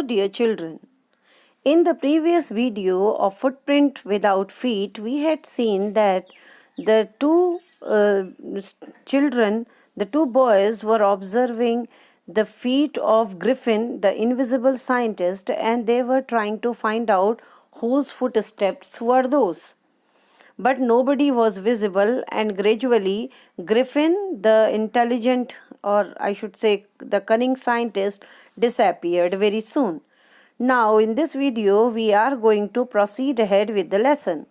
Dear children, in the previous video of Footprint Without Feet, we had seen that the children, the two boys, were observing the feet of Griffin, the invisible scientist, and they were trying to find out whose footsteps were those. But nobody was visible, and gradually, Griffin, the intelligent, or I should say, the cunning scientist, disappeared very soon. Now, in this video, we are going to proceed ahead with the lesson.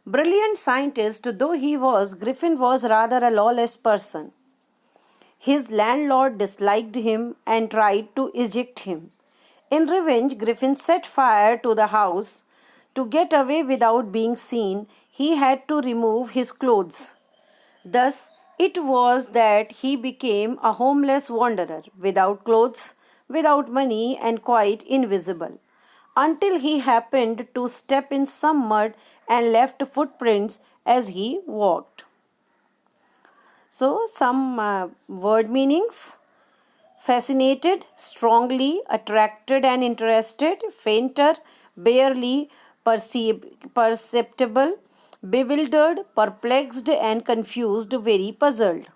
Brilliant scientist though he was, Griffin was rather a lawless person. His landlord disliked him and tried to eject him. In revenge, Griffin set fire to the house. To get away without being seen, he had to remove his clothes. Thus, it was that he became a homeless wanderer, without clothes, without money, and quite invisible, until he happened to step in some mud and left footprints as he walked. So, some word meanings: fascinated, strongly, attracted and interested, fainter, barely perceptible, bewildered, perplexed and confused, very puzzled.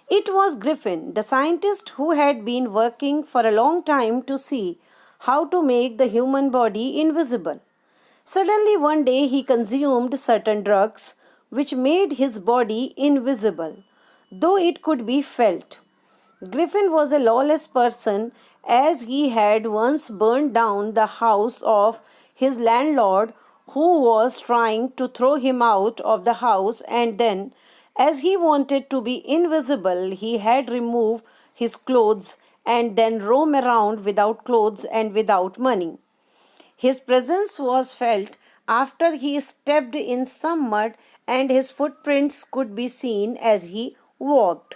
It was Griffin, the scientist, who had been working for a long time to see how to make the human body invisible. Suddenly one day he consumed certain drugs which made his body invisible, though it could be felt. Griffin was a lawless person, as he had once burned down the house of his landlord, who was trying to throw him out of the house, and then, as he wanted to be invisible, he had removed his clothes and then roam around without clothes and without money. His presence was felt after he stepped in some mud, and his footprints could be seen as he walked.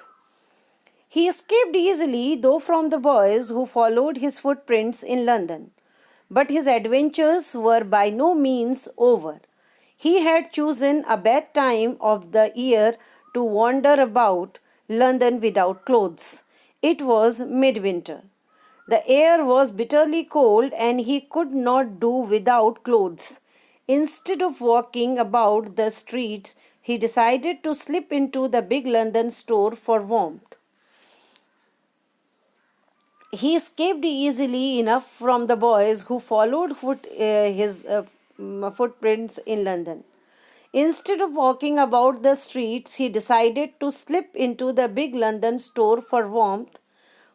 He escaped easily, though, from the boys who followed his footprints in London. But his adventures were by no means over. He had chosen a bad time of the year to wander about London without clothes. It was midwinter. The air was bitterly cold, and he could not do without clothes. Instead of walking about the streets, he decided to slip into the big London store for warmth. He escaped easily enough from the boys who followed his footprints in London. Instead of walking about the streets, he decided to slip into the big London store for warmth.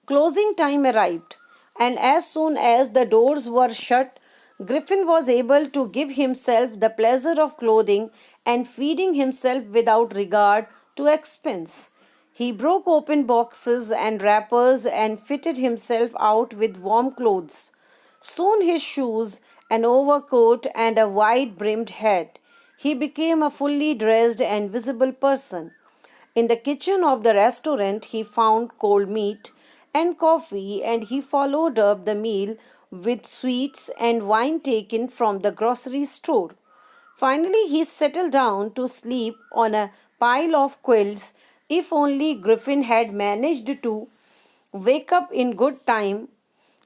Closing time arrived, and as soon as the doors were shut, Griffin was able to give himself the pleasure of clothing and feeding himself without regard to expense. He broke open boxes and wrappers and fitted himself out with warm clothes. Soon his shoes, an overcoat, and a wide-brimmed hat. He became a fully dressed and visible person. In the kitchen of the restaurant, he found cold meat and coffee, and he followed up the meal with sweets and wine taken from the grocery store. Finally, he settled down to sleep on a pile of quilts. If only Griffin had managed to wake up in good time,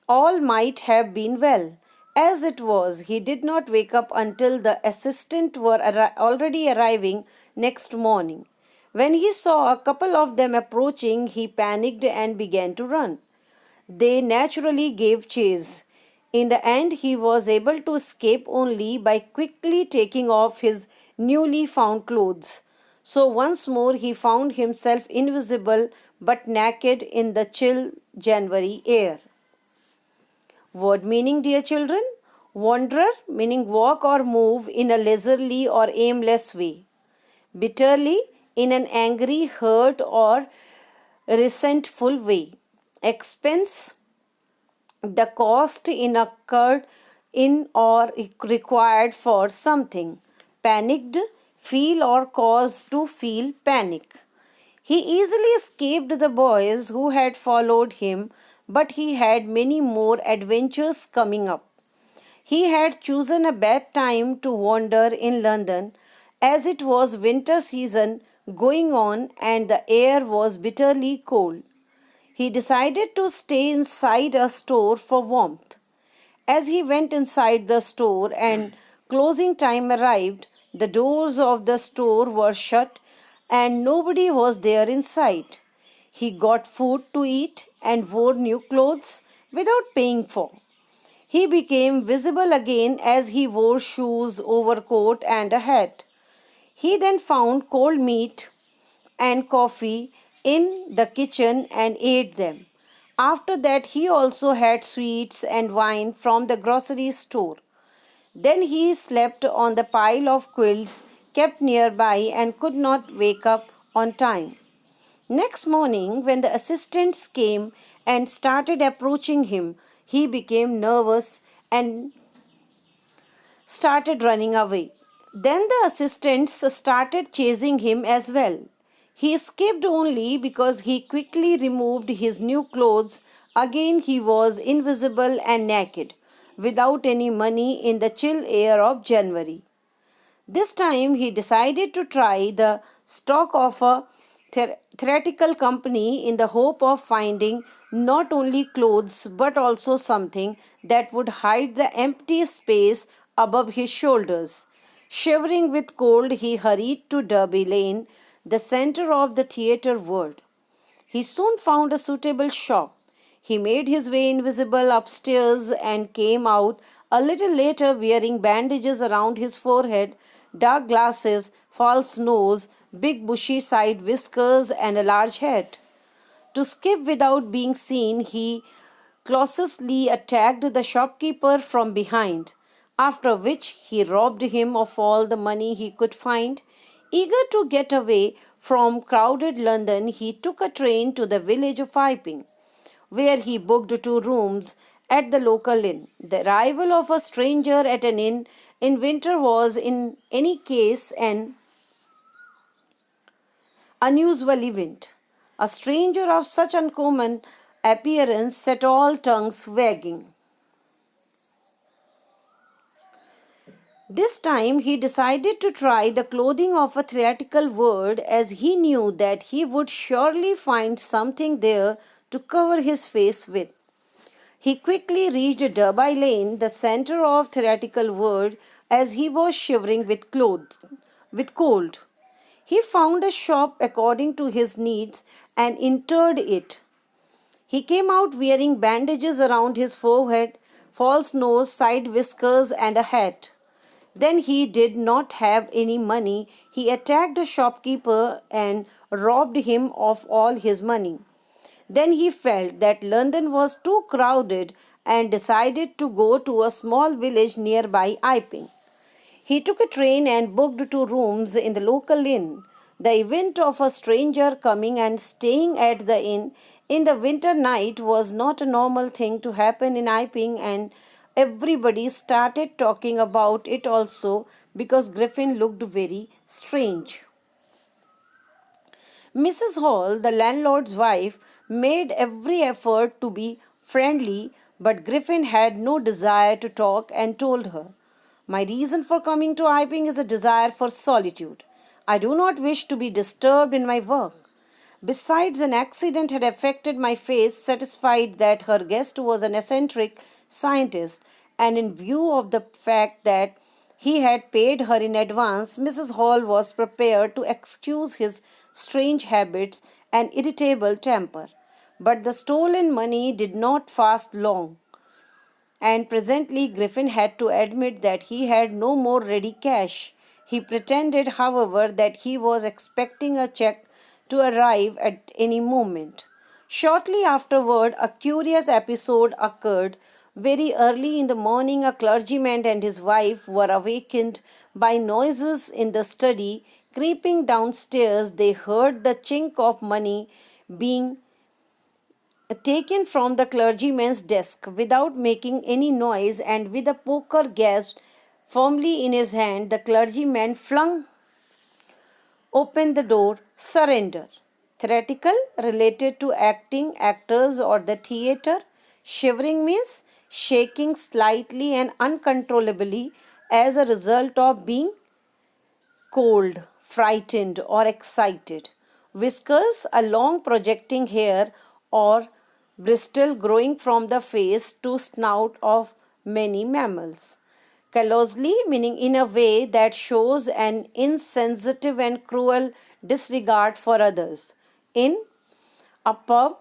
all might have been well. As it was, he did not wake up until the assistants were already arriving next morning. When he saw a couple of them approaching, he panicked and began to run. They naturally gave chase. In the end, he was able to escape only by quickly taking off his newly found clothes. So once more he found himself invisible but naked in the chill January air. Word meaning, dear children: wanderer, meaning walk or move in a leisurely or aimless way. Bitterly, in an angry, hurt, or resentful way. Expense, the cost incurred in or required for something. Panicked, feel or cause to feel panic. He easily escaped the boys who had followed him, but he had many more adventures coming up. He had chosen a bad time to wander in London, as it was winter season going on and the air was bitterly cold. He decided to stay inside a store for warmth. As he went inside the store and closing time arrived, the doors of the store were shut and nobody was there inside. He got food to eat and wore new clothes without paying for. He became visible again as he wore shoes, overcoat, and a hat. He then found cold meat and coffee in the kitchen and ate them. After that, he also had sweets and wine from the grocery store. Then he slept on the pile of quilts kept nearby and could not wake up on time. Next morning, when the assistants came and started approaching him, he became nervous and started running away. Then the assistants started chasing him as well. He escaped only because he quickly removed his new clothes. Again, he was invisible and naked, without any money in the chill air of January. This time he decided to try the stock of a theatrical company in the hope of finding not only clothes but also something that would hide the empty space above his shoulders. Shivering with cold, he hurried to Derby Lane, the center of the theatre world. He soon found a suitable shop. He made his way invisible upstairs and came out a little later wearing bandages around his forehead, dark glasses, false nose, big bushy side whiskers, and a large hat. To skip without being seen, he cautiously attacked the shopkeeper from behind, after which he robbed him of all the money he could find. Eager to get away from crowded London, he took a train to the village of VIPIN, where he booked 2 rooms at the local inn. The arrival of a stranger at an inn in winter was, in any case, an unusual event. A stranger of such uncommon appearance set all tongues wagging. This time he decided to try the clothing of a theatrical world, as he knew that he would surely find something there to cover his face with. He quickly reached Derby Lane, the center of theatrical world, as he was shivering with cold. He found a shop according to his needs and entered it. He came out wearing bandages around his forehead, false nose, side whiskers, and a hat. Then he did not have any money. He attacked a shopkeeper and robbed him of all his money. Then he felt that London was too crowded and decided to go to a small village nearby Iping. He took a train and booked 2 rooms in the local inn. The event of a stranger coming and staying at the inn in the winter night was not a normal thing to happen in Iping, and everybody started talking about it also because Griffin looked very strange. Mrs. Hall, the landlord's wife, made every effort to be friendly, but Griffin had no desire to talk and told her, "My reason for coming to Iping is a desire for solitude. I do not wish to be disturbed in my work. Besides, an accident had affected my face." Satisfied that her guest was an eccentric scientist, and in view of the fact that he had paid her in advance, Mrs. Hall was prepared to excuse his strange habits and irritable temper. But the stolen money did not fast long, and presently Griffin had to admit that he had no more ready cash. He pretended, however, that he was expecting a check to arrive at any moment. Shortly afterward, a curious episode occurred. Very early in the morning, a clergyman and his wife were awakened by noises in the study. Creeping downstairs, they heard the chink of money being taken from the clergyman's desk without making any noise, and with a poker gasped firmly in his hand, the clergyman flung open the door. "Surrender." Theatrical, related to acting, actors, or the theatre. Shivering means shaking slightly and uncontrollably as a result of being cold, frightened, or excited. Whiskers, a long projecting hair or bristle growing from the face to snout of many mammals. Callosely, meaning in a way that shows an insensitive and cruel disregard for others. In a pub,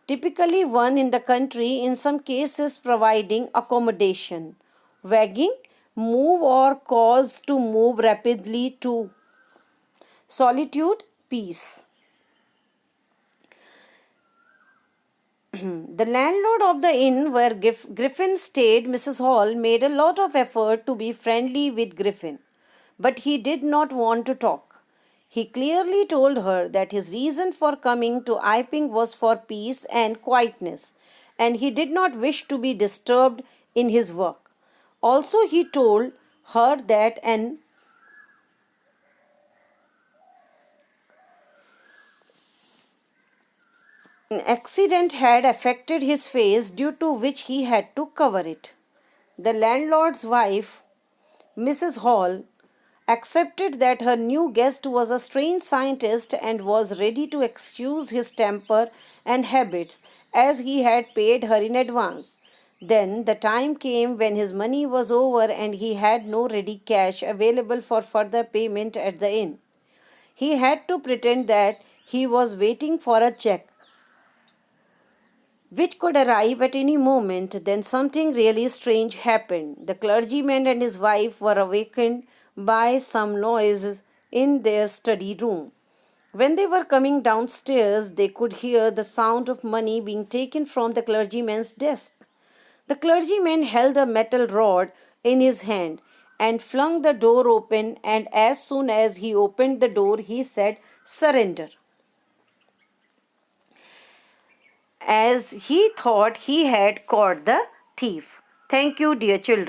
typically one in the country, in some cases providing accommodation. Wagging, move or cause to move rapidly to. Solitude, peace. The landlord of the inn where Griffin stayed, Mrs. Hall, made a lot of effort to be friendly with Griffin, but he did not want to talk. He clearly told her that his reason for coming to Iping was for peace and quietness, and he did not wish to be disturbed in his work. Also, he told her that an accident had affected his face due to which he had to cover it. The landlord's wife, Mrs. Hall, accepted that her new guest was a strange scientist and was ready to excuse his temper and habits as he had paid her in advance. Then the time came when his money was over and he had no ready cash available for further payment at the inn. He had to pretend that he was waiting for a check which could arrive at any moment. Then something really strange happened. The clergyman and his wife were awakened by some noise in their study room. When they were coming downstairs, they could hear the sound of money being taken from the clergyman's desk. The clergyman held a metal rod in his hand and flung the door open, and as soon as he opened the door, he said, "Surrender," as he thought he had caught the thief. Thank you, dear children.